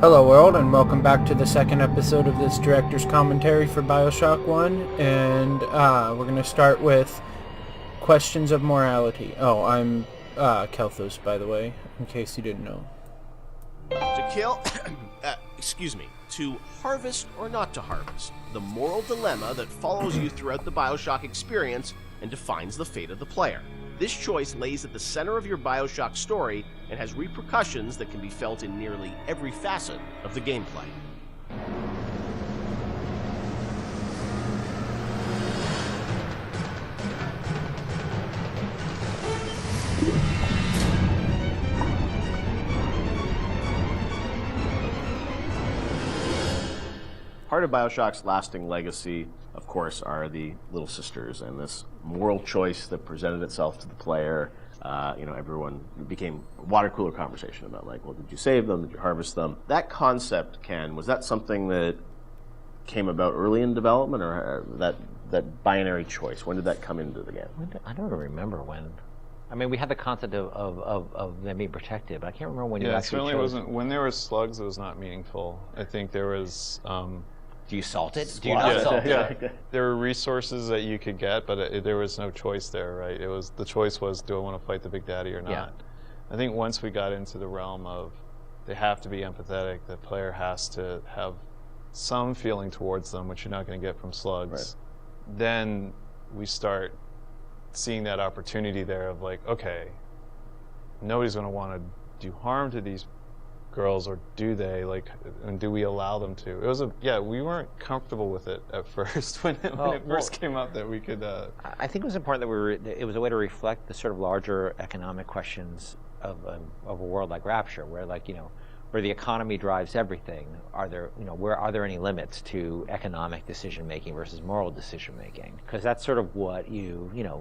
Hello world, and welcome back to the second episode of this director's commentary for Bioshock 1, and we're going to start with questions of morality. Oh, I'm Kelthos, by the way, in case you didn't know. To kill, to harvest or not to harvest, the moral dilemma that follows you throughout the Bioshock experience and defines the fate of the player. This choice lays at the center of your Bioshock story and has repercussions that can be felt in nearly every facet of the gameplay. Part of Bioshock's lasting legacy, of course, are the Little Sisters and this moral choice that presented itself to the player. Everyone became a water cooler conversation about, like, well, did you save them? Did you harvest them? That concept, Ken, was that something that came about early in development, or that binary choice? When did that come into the game? I don't remember when. I mean, we had the concept of them being protected, but I can't remember when you actually certainly chose. wasn't. When there were slugs, it was not meaningful. I think there was. Do you salt it? Do you Yeah, not salt it? yeah. There were resources that you could get, but there was no choice there, right? The choice was, do I want to fight the Big Daddy or not? Yeah. I think once we got into the realm of they have to be empathetic, the player has to have some feeling towards them, which you're not going to get from slugs. Right. Then we start seeing that opportunity there of, like, okay, nobody's going to want to do harm to these girls, or do they? Like, and do we allow them to? It was we weren't comfortable with it at first when it first came out that we could. I think it was important that it was a way to reflect the sort of larger economic questions of a world like Rapture, where, like, where the economy drives everything. Are there any limits to economic decision making versus moral decision making? Because that's sort of what the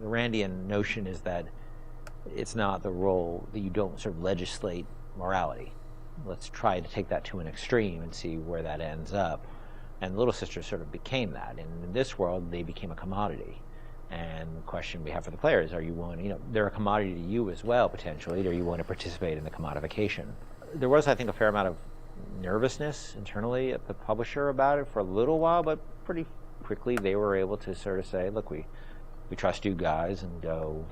Randian notion is, that it's not the role that you don't sort of legislate morality. Let's try to take that to an extreme and see where that ends up. And Little Sisters sort of became that. And in this world, they became a commodity. And the question we have for the players: are you willing? They're a commodity to you as well, potentially. Are you willing to participate in the commodification? There was, I think, a fair amount of nervousness internally at the publisher about it for a little while, but pretty quickly they were able to sort of say, look, we trust you guys, and go,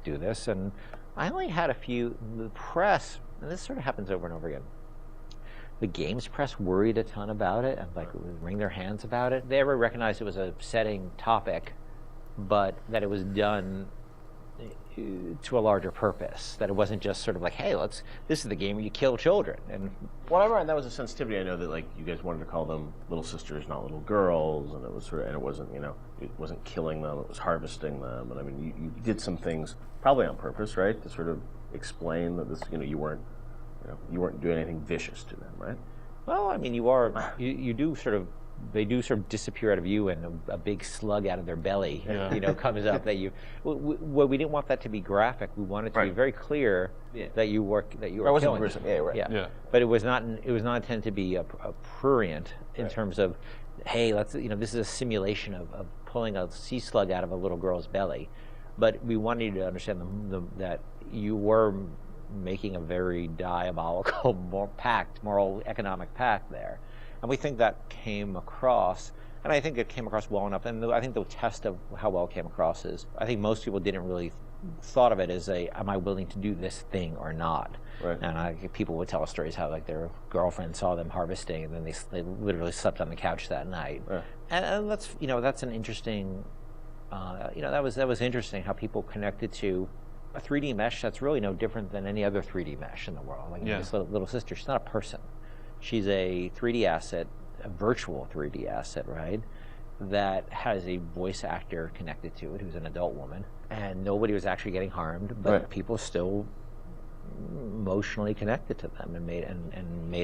do this. And I only had a few. The press, and this sort of happens over and over again, the games press worried a ton about it and, like, would wring their hands about it. They ever recognized it was a upsetting topic, but that it was done to a larger purpose, that it wasn't just sort of like, hey, this is the game where you kill children. And whatever, that was a sensitivity. I know that, like, you guys wanted to call them Little Sisters, not little girls, and it was it wasn't, it wasn't killing them, it was harvesting them. And I mean, you did some things probably on purpose, right, to sort of explain that this, you weren't doing anything vicious to them, right? Well, I mean, you do sort of. They do sort of disappear out of you, and a big slug out of their belly, comes up. That we didn't want that to be graphic. We wanted to be very clear that you were killing them. Yeah, right. Yeah. But it was not intended to be a prurient in terms of, hey, this is a simulation of pulling a sea slug out of a little girl's belly. But we wanted you to understand that you were making a very diabolical moral economic pact there. And we think that came across, and I think it came across well enough. And I think the test of how well it came across is, I think most people didn't really thought of it as am I willing to do this thing or not? Right. And people would tell us stories how, like, their girlfriend saw them harvesting, and then they literally slept on the couch that night. Right. And that's an interesting, that was interesting how people connected to a 3D mesh that's really no different than any other 3D mesh in the world. Like, this little sister, she's not a person. She's a 3D asset, a virtual 3D asset, right, that has a voice actor connected to it who's an adult woman. And nobody was actually getting harmed, but people still emotionally connected to them and made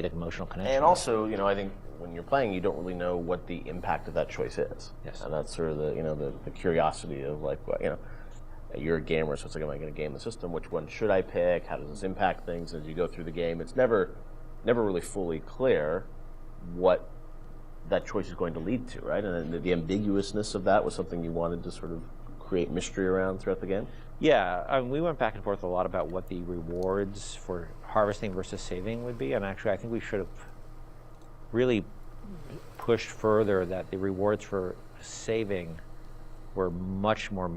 an emotional connection. And also, I think when you're playing, you don't really know what the impact of that choice is. Yes. And that's sort of the curiosity of, like, you're a gamer, so it's like, am I going to game the system? Which one should I pick? How does this impact things as you go through the game? It's never really fully clear what that choice is going to lead to, right? And the ambiguousness of that was something you wanted to sort of create mystery around throughout the game? Yeah, we went back and forth a lot about what the rewards for harvesting versus saving would be. And actually, I think we should have really pushed further that the rewards for saving were much more,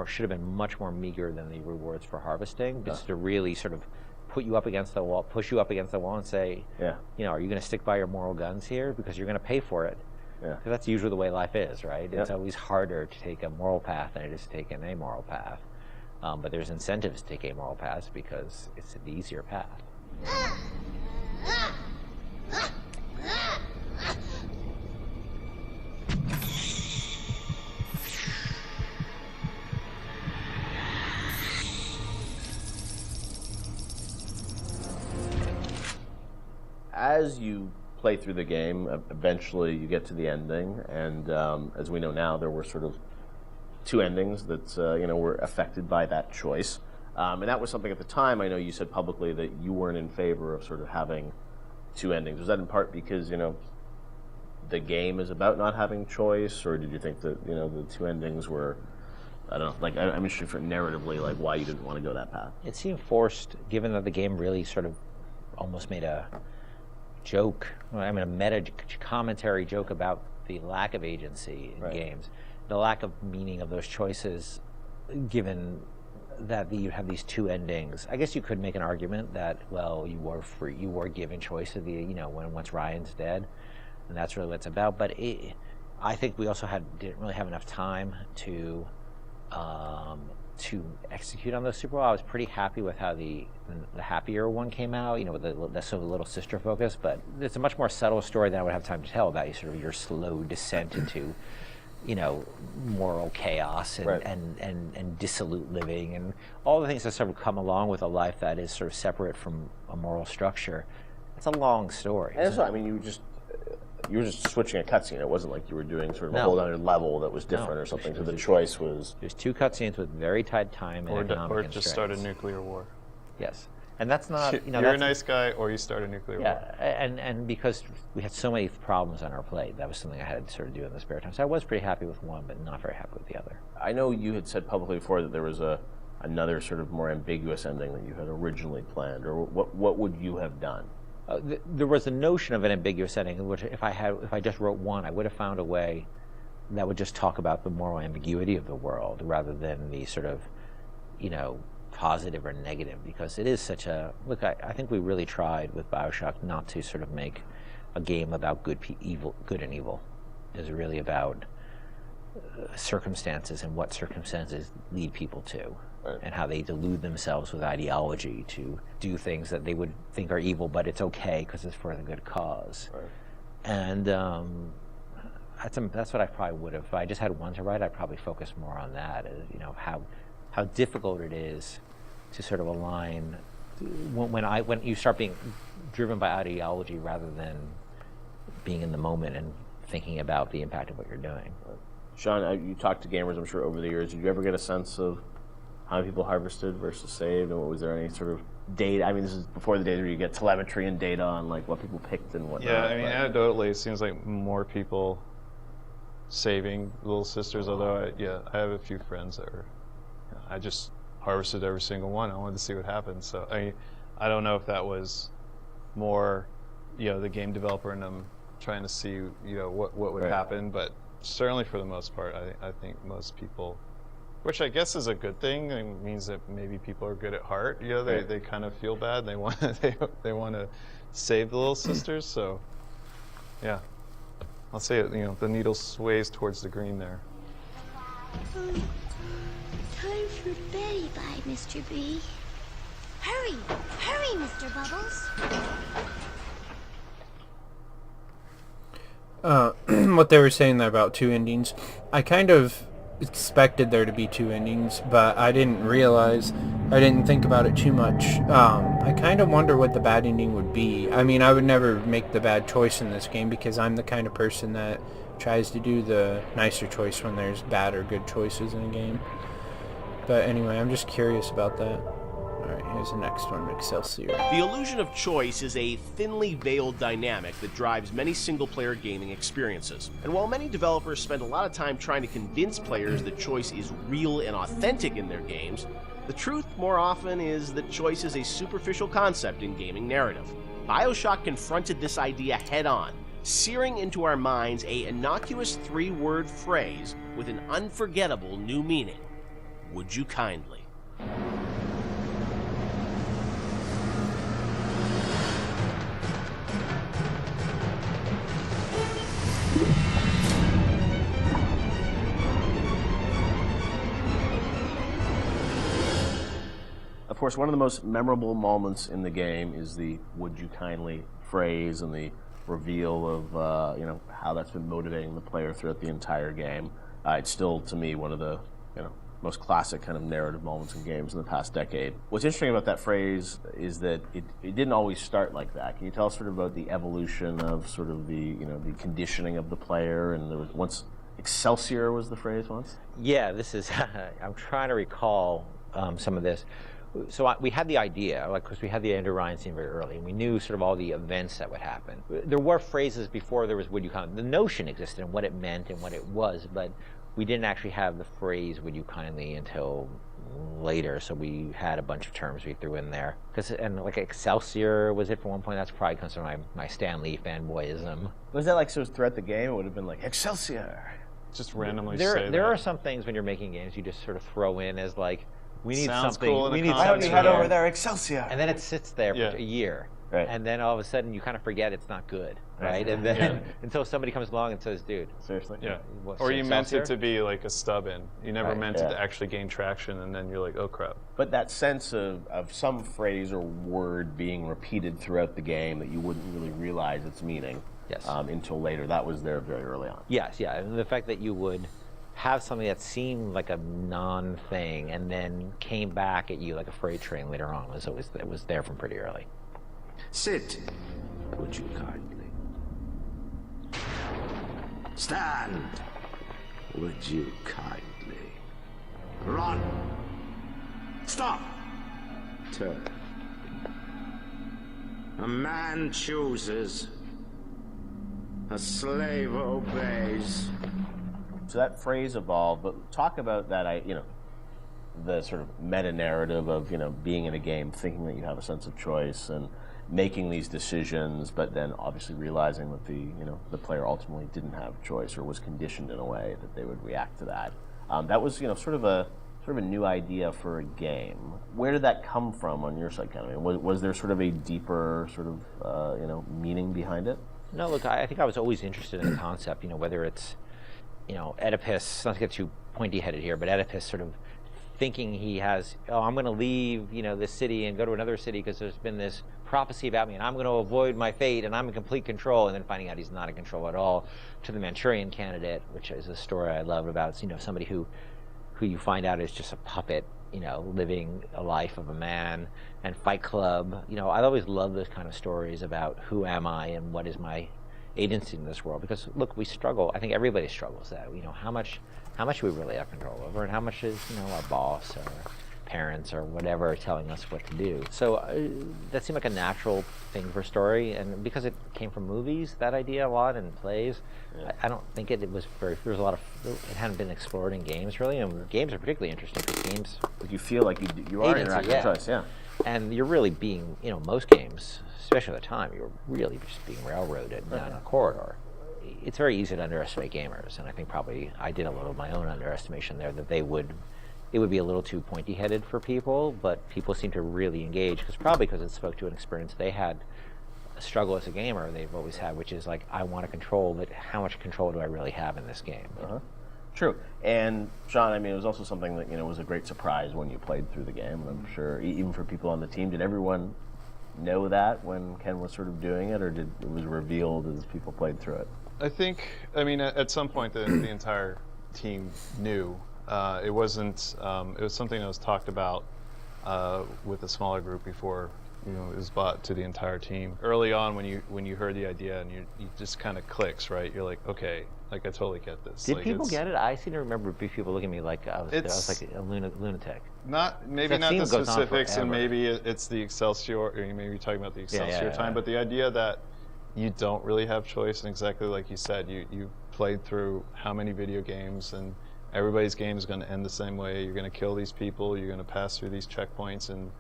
should have been much more meager than the rewards for harvesting, just to really sort of put you up against the wall, push you up against the wall and say, are you going to stick by your moral guns here? Because you're going to pay for it. Because that's usually the way life is, right? It's always harder to take a moral path than it is to take an amoral path. But there's incentives to take amoral paths because it's the easier path. As you play through the game, eventually you get to the ending, and as we know now, there were sort of two endings that were affected by that choice, and that was something at the time. I know you said publicly that you weren't in favor of sort of having two endings. Was that in part because the game is about not having choice, or did you think that the two endings were? I don't know. Like, I'm interested for narratively, like why you didn't want to go that path. It seemed forced, given that the game really sort of almost made a joke, a meta commentary joke about the lack of agency in games, the lack of meaning of those choices, given that you have these two endings. I guess you could make an argument that, well, you were free, you were given choice of the, once Ryan's dead, and that's really what it's about. But I think we also didn't really have enough time to execute on those super well. I was pretty happy with how the happier one came out, with the sort of little sister focus, but it's a much more subtle story than I would have time to tell about your slow descent into, moral chaos and dissolute living and all the things that sort of come along with a life that is sort of separate from a moral structure. It's a long story. And so, you were just switching a cutscene. It wasn't like you were doing sort of a whole other level that was different or something. So the choice was... There's two cutscenes with very tight time and economic or constraints. just start a nuclear war. Yes. And that's not... You're a nice guy, or you start a nuclear war. And because we had so many problems on our plate, that was something I had to sort of do in the spare time. So I was pretty happy with one, but not very happy with the other. I know you had said publicly before that there was another sort of more ambiguous ending that you had originally planned, or what would you have done? There was a notion of an ambiguous ending, in which if I just wrote one, I would have found a way that would just talk about the moral ambiguity of the world rather than the sort of, positive or negative, because it is such a look. I think we really tried with Bioshock not to sort of make a game about good and evil. It's really about circumstances and what circumstances lead people to. Right. And how they delude themselves with ideology to do things that they would think are evil, but it's okay because it's for the good cause. Right. And that's what I probably would have. If I just had one to write, I'd probably focus more on that. How difficult it is to sort of align when you start being driven by ideology rather than being in the moment and thinking about the impact of what you're doing. Right. Sean, you talked to gamers, I'm sure, over the years. Did you ever get a sense of how many people harvested versus saved, and was there any sort of data? This is before the days where you get telemetry and data on like what people picked and whatnot. Yeah, anecdotally, it seems like more people saving Little Sisters. Although I have a few friends that I just harvested every single one. I wanted to see what happened. So I don't know if that was more, the game developer and them trying to see, what would happen, but certainly for the most part, I think most people. Which I guess is a good thing. It means that maybe people are good at heart. They kind of feel bad. They want they want to save the Little Sisters. So, yeah, I'll say it. The needle sways towards the green there. Time for Betty Bye, Mr. B. Hurry, Mr. Bubbles. What they were saying there about two endings, I kind of expected there to be two endings, but I didn't think about it too much. I kind of wonder what the bad ending would be. I would never make the bad choice in this game because I'm the kind of person that tries to do the nicer choice when there's bad or good choices in a game. But anyway, I'm just curious about that. Alright, here's the next one, Excelsior. The illusion of choice is a thinly veiled dynamic that drives many single-player gaming experiences. And while many developers spend a lot of time trying to convince players that choice is real and authentic in their games, The truth, more often, is that choice is a superficial concept in gaming narrative. Bioshock confronted this idea head-on, searing into our minds a innocuous 3-word phrase with an unforgettable new meaning. Would you kindly? Of course, one of the most memorable moments in the game is the "Would you kindly" phrase and the reveal of how that's been motivating the player throughout the entire game. It's still, to me, one of the most classic kind of narrative moments in games in the past decade. What's interesting about that phrase is that it didn't always start like that. Can you tell us sort of about the evolution of sort of the the conditioning of the player? And there was once Excelsior was the phrase once. Yeah, this is. I'm trying to recall some of this. So we had the idea, because we had the Andrew Ryan scene very early, and we knew sort of all the events that would happen. There were phrases before there was "Would you kindly." The notion existed and what it meant and what it was, but we didn't actually have the phrase "Would you kindly" until later. So we had a bunch of terms we threw in there. And like Excelsior was it for one point. That's probably comes from my Stan Lee fanboyism. Was that like so throughout the game? It would have been like Excelsior. Just randomly There say are that. some things when you're making games you just sort of throw in as like, we need Sounds something. cool in a We need concept. something. Why don't you head here. over there, Excelsior? And then it sits there for Yeah. a year. Right. And then all of a sudden you kind of forget it's not good, right? And then until somebody comes along and says, dude. Seriously? Yeah. What's Or you meant it Excelsior? to be like a stub in. You never Right. meant it Yeah. to actually gain traction, and then you're like, oh crap. But that sense of some phrase or word being repeated throughout the game that you wouldn't really realize its meaning Yes. Until later, that was there very early on. Yes, yeah. And the fact that you would have something that seemed like a non-thing and then came back at you like a freight train later on it was there from pretty early. Sit, would you kindly? Stand, would you kindly? Run. Stop. Turn. A man chooses. A slave obeys. So that phrase evolved, but talk about that, the sort of meta-narrative of, being in a game, thinking that you have a sense of choice and making these decisions, but then obviously realizing that the player ultimately didn't have choice or was conditioned in a way that they would react to that. That was, sort of a new idea for a game. Where did that come from on your side, kind of? Was there sort of a deeper sort of, meaning behind it? No, look, I think I was always interested in the concept, whether it's Oedipus, not to get too pointy-headed here, but Oedipus sort of thinking he has, I'm going to leave, this city and go to another city because there's been this prophecy about me and I'm going to avoid my fate and I'm in complete control, and then finding out he's not in control at all, to the Manchurian Candidate, which is a story I love about, somebody who you find out is just a puppet, living a life of a man, and Fight Club. I always love those kind of stories about who am I and what is my agency in this world, because look, we struggle. I think everybody struggles that. How much we really have control over, and how much is our boss or parents or whatever telling us what to do. So that seemed like a natural thing for a story, and because it came from movies, that idea a lot, and plays. Yeah. I don't think it was very. There was a lot of. It hadn't been explored in games really, and games are particularly interesting because games. Like you feel like you are interacting with choice, yeah. And you're really being, most games, especially at the time, you're really just being railroaded down a corridor. It's very easy to underestimate gamers, and I think probably I did a little of my own underestimation there, that it would be a little too pointy-headed for people, but people seem to really engage, probably because it spoke to an experience they had, a struggle as a gamer they've always had, which is like, I want to control, but how much control do I really have in this game? True. And Sean, it was also something that, was a great surprise when you played through the game. And I'm sure even for people on the team, did everyone know that when Ken was sort of doing it, or it was revealed as people played through it? I think, at some point the entire team knew. It wasn't, it was something that was talked about with a smaller group before, it was brought to the entire team. Early on when you heard the idea and you just kind of clicks, right? You're like, okay, like I totally get this. Did people get it? I seem to remember people looking at me like I was like a lunatic. Maybe not the specifics, and forever. maybe it's the Excelsior, or maybe you're talking about the Excelsior time, but the idea that you don't really have choice, and exactly like you said, you played through how many video games, and everybody's game is going to end the same way. You're going to kill these people. You're going to pass through these checkpoints, and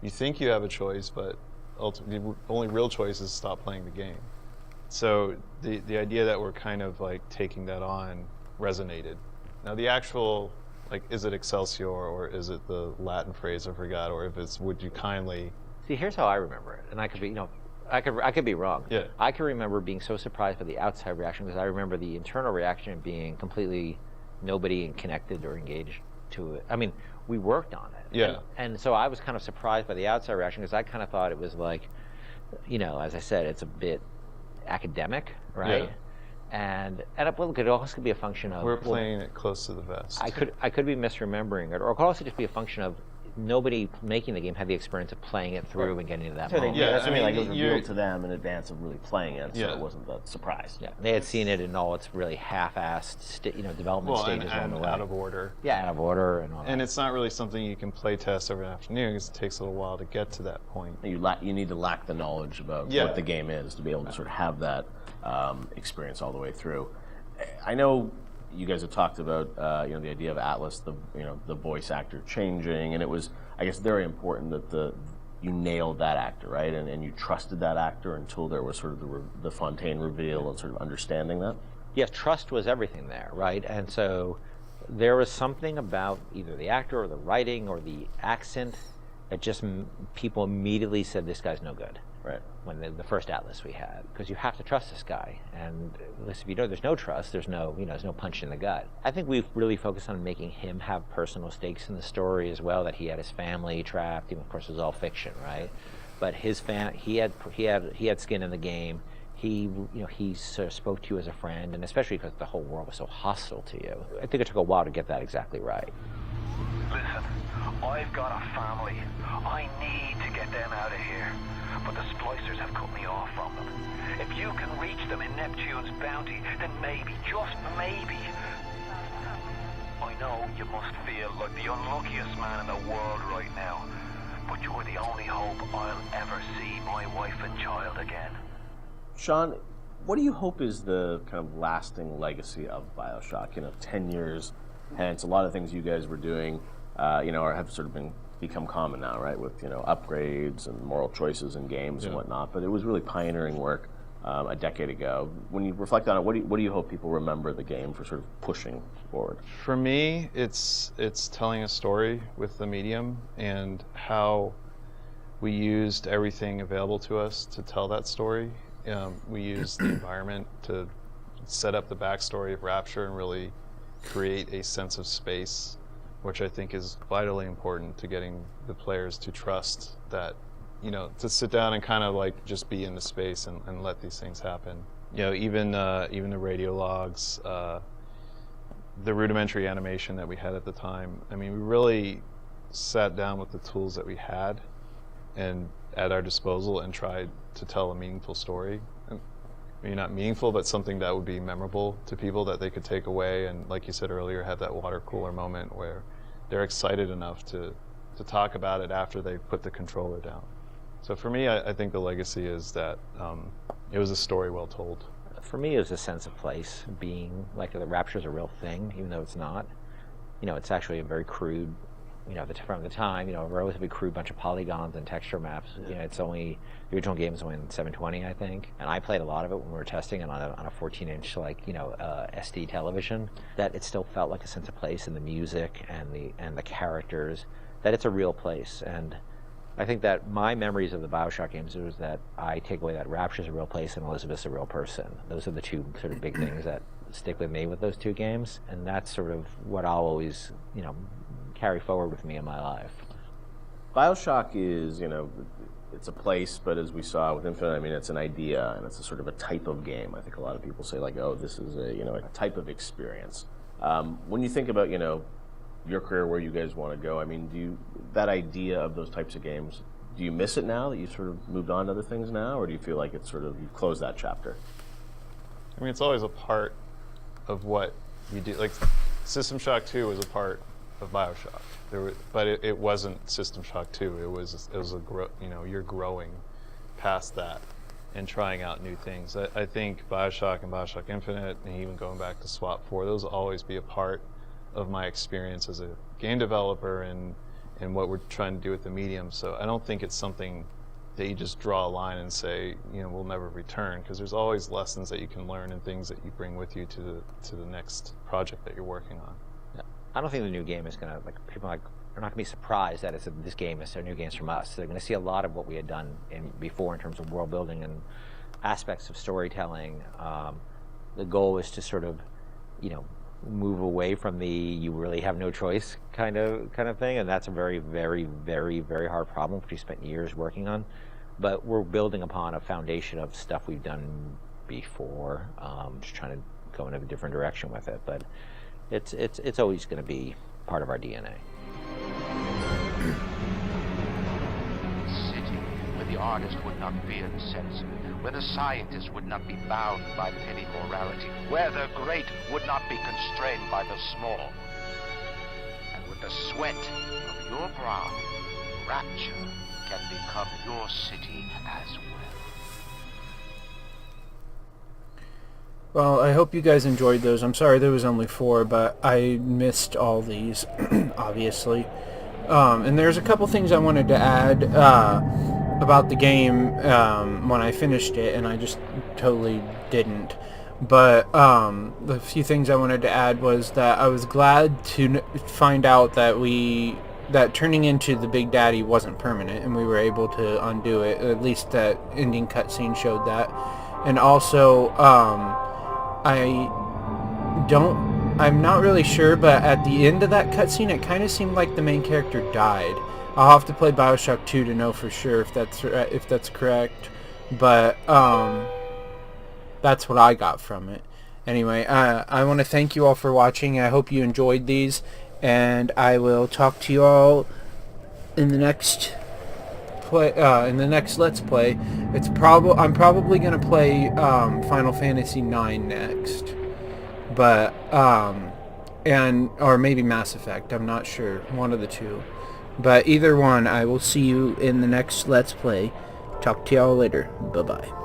you think you have a choice, but ultimately, the only real choice is to stop playing the game. So the idea that we're kind of like taking that on resonated. Now the actual, like, is it Excelsior or is it the Latin phrase I forgot, or if it's would you kindly? See, here's how I remember it, and I could be, I could be wrong. Yeah. I can remember being so surprised by the outside reaction because I remember the internal reaction being completely nobody connected or engaged to it. I mean, we worked on it. Yeah. And so I was kind of surprised by the outside reaction because I kind of thought it was like, as I said, it's a bit academic, right? Yeah. And look, it also could be a function of We're playing it close to the vest. I could be misremembering it, or it could also just be a function of nobody making the game had the experience of playing it through and getting to that moment. Yeah, that's what I mean. Like, it was you're- revealed to them in advance of really playing it, so Yeah. it wasn't a surprise. Yeah, they had seen it in all its really half-assed, development stages along the and way. out of order. Yeah, out of order and all that. And it's not really something you can play test over an afternoon because it takes a little while to get to that point. You need to lack the knowledge about Yeah. what the game is to be able to sort of have that experience all the way through. I know you guys have talked about the idea of Atlas, the voice actor changing, and it was, I guess, very important that you nailed that actor, right? And you trusted that actor until there was sort of the Fontaine reveal and sort of understanding that. Yes, trust was everything there, right? And so there was something about either the actor or the writing or the accent that just people immediately said, this guy's no good. Right. When the first Atlas we had, because you have to trust this guy, and if you don't, there's no trust. There's no punch in the gut. I think we've really focused on making him have personal stakes in the story as well. That he had his family trapped. Of course, it was all fiction, right? But he had skin in the game. He sort of spoke to you as a friend, and especially because the whole world was so hostile to you. I think it took a while to get that exactly right. Listen, I've got a family. I need to get them out of here. But the splicers have cut me off from them. If you can reach them in Neptune's bounty, then maybe, just maybe... I know you must feel like the unluckiest man in the world right now, but you're the only hope I'll ever see my wife and child again. Sean, what do you hope is the kind of lasting legacy of Bioshock? 10 years hence, a lot of things you guys were doing, have sort of become common now, right? With upgrades and moral choices in games and whatnot. But it was really pioneering work a decade ago. When you reflect on it, what do you hope people remember the game for sort of pushing forward? For me, it's telling a story with the medium and how we used everything available to us to tell that story. We used the environment to set up the backstory of Rapture and really create a sense of space, which I think is vitally important to getting the players to trust that, to sit down and kind of like just be in the space and let these things happen. Even the radio logs, the rudimentary animation that we had at the time. I mean, we really sat down with the tools that we had and at our disposal and tried to tell a meaningful story. Maybe not meaningful, but something that would be memorable to people that they could take away and, like you said earlier, have that water cooler moment where they're excited enough to talk about it after they put the controller down. So for me, I think the legacy is that it was a story well told. For me, it was a sense of place, being like the Rapture is a real thing, even though it's not. It's actually a very crude, from the time, a relatively crude bunch of polygons and texture maps. It's only, the original game is only in 720, I think. And I played a lot of it when we were testing it on a 14-inch, SD television. That it still felt like a sense of place in the music and the characters, that it's a real place. And I think that my memories of the Bioshock games is that I take away that Rapture's a real place and Elizabeth's a real person. Those are the two sort of big things that stick with me with those two games. And that's sort of what I'll always, carry forward with me in my life. Bioshock is, it's a place, but as we saw with Infinite, I mean, it's an idea and it's a sort of a type of game. I think a lot of people say this is a type of experience. When you think about, your career, where you guys want to go, I mean, that idea of those types of games, do you miss it now that you've sort of moved on to other things now, or do you feel like it's sort of, you've closed that chapter? I mean, it's always a part of what you do. Like, System Shock 2 was a part of Bioshock. But it wasn't System Shock 2. It was you're growing past that and trying out new things. I think Bioshock and Bioshock Infinite, and even going back to SWAT 4, those will always be a part of my experience as a game developer and what we're trying to do with the medium. So I don't think it's something that you just draw a line and say, we'll never return, because there's always lessons that you can learn and things that you bring with you to the next project that you're working on. Yeah. I don't think the new game is going to, people are not going to be surprised that this game is new games from us. They're going to see a lot of what we had done before in terms of world building and aspects of storytelling. The goal is to sort of, move away from the you really have no choice kind of thing, and that's a very, very, very, very hard problem which we spent years working on. But we're building upon a foundation of stuff we've done before, just trying to go in a different direction with it. But it's always going to be part of our DNA. City where the artist would not fear the censor, where the scientist would not be bound by petty morality, where the great would not be constrained by the small. And with the sweat of your brow, rapture can become your city as well. Well, I hope you guys enjoyed those. I'm sorry there was only 4, but I missed all these, obviously. And there's a couple things I wanted to add about the game when I finished it, and I just totally didn't. But the few things I wanted to add was that I was glad to find out that turning into the Big Daddy wasn't permanent, and we were able to undo it. At least that ending cutscene showed that. And also, I'm not really sure, but at the end of that cutscene, it kind of seemed like the main character died. I'll have to play Bioshock 2 to know for sure if that's correct, but that's what I got from it. Anyway, I want to thank you all for watching. I hope you enjoyed these, and I will talk to you all in the next Let's Play. I'm probably gonna play Final Fantasy IX next, but or maybe Mass Effect. I'm not sure, one of the two. But either one, I will see you in the next Let's Play. Talk to y'all later. Bye-bye.